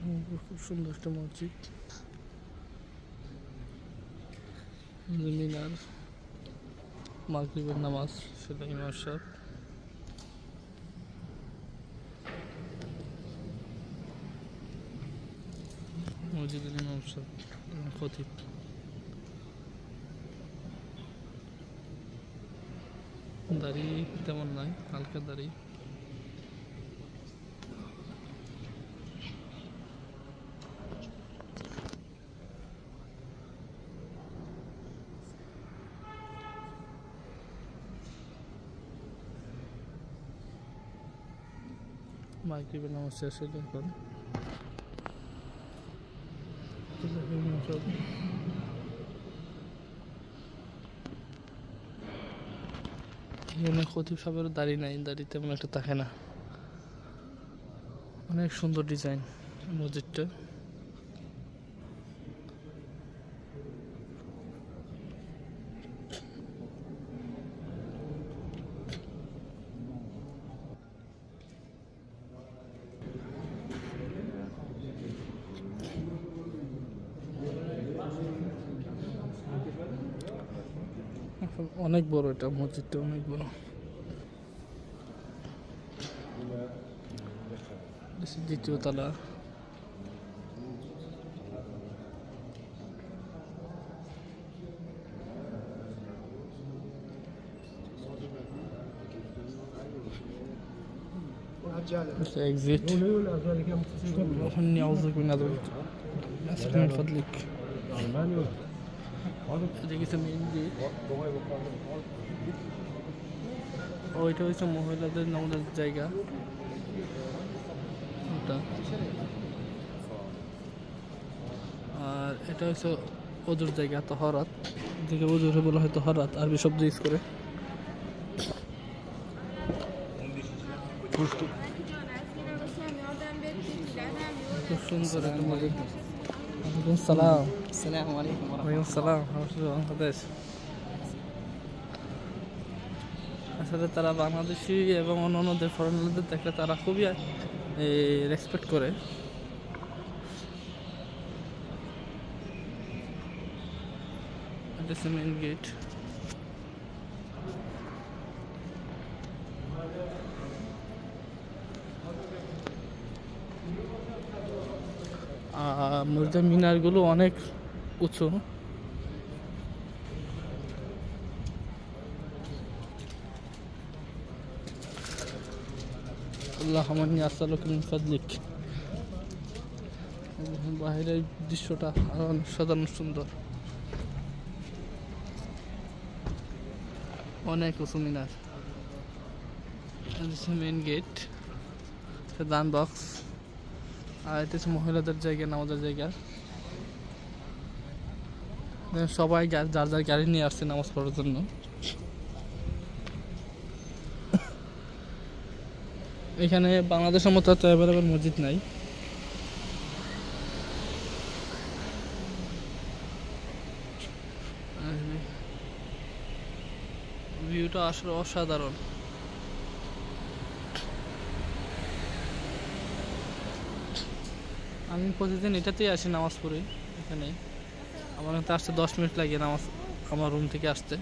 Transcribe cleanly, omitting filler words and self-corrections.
খুব সুন্দর একটা মসজিদ, মিনার, মাগরিবের নামাজ, সেটা ইমাম সাহেব, মসজিদের ইমাম সাহেব এবং খতিব। দাড়ি তেমন নাই, হালকা দাড়ি। মাগরিবের নামাজ শেষ হলো এখন। এখানে খতিব সাহেবের দাড়ি নাই, দাড়ি তেমন একটা থাকে না। অনেক সুন্দর ডিজাইন মসজিদটা। অনেক বড়, এটা মসজিদটা অনেক বড়। দ্বিতীয় তলা। exit. أعوذ من فضلك. এদিকে মেইন গেট। ওইটা হচ্ছে মহিলাদের নামাজের জায়গা। ওটা আর এটা হচ্ছে ওজুর জায়গা, তহরাত। এদিকে ওজুরে বলা হয় তহরাত, আরবি শব্দ ইউজ করে। খুব সুন্দর একটা মসজিদ। ওয়ালাইকুম সালাম। আসসালামু আলাইকুম। ওয়ালাইকুম সালাম। বাংলাদেশ আসলে তারা বাংলাদেশি এবং অন্যান্য যে ফরেনারদের দেখলে তারা খুবই রেসপেক্ট করে। এটা মেইন গেট। মসজিদের মিনারগুলো অনেক উঁচু। আল্লাহুম্মা আসআলুকা মিন ফাদলিক। বাইরের দৃশ্যটা আরো সাধারণ সুন্দর, অনেক উঁচু মিনার। মেইন গেট, দান বক্স। আর এটা হচ্ছে মহিলাদের জায়গা, নামাজের জায়গা। সবাই যার যার গাড়ি নিয়ে আসছে নামাজ পড়ার জন্য। এখানে বাংলাদেশের মতো এত অ্যাভেলেবেল মসজিদ নাই। ভিউটা আসলে অসাধারণ। আমি প্রতিদিন এটাতেই আসি নামাজ পড়ি। এখানে আমার আসতে 10 মিনিট লাগে নামাজ, আমার রুম থেকে আসতে।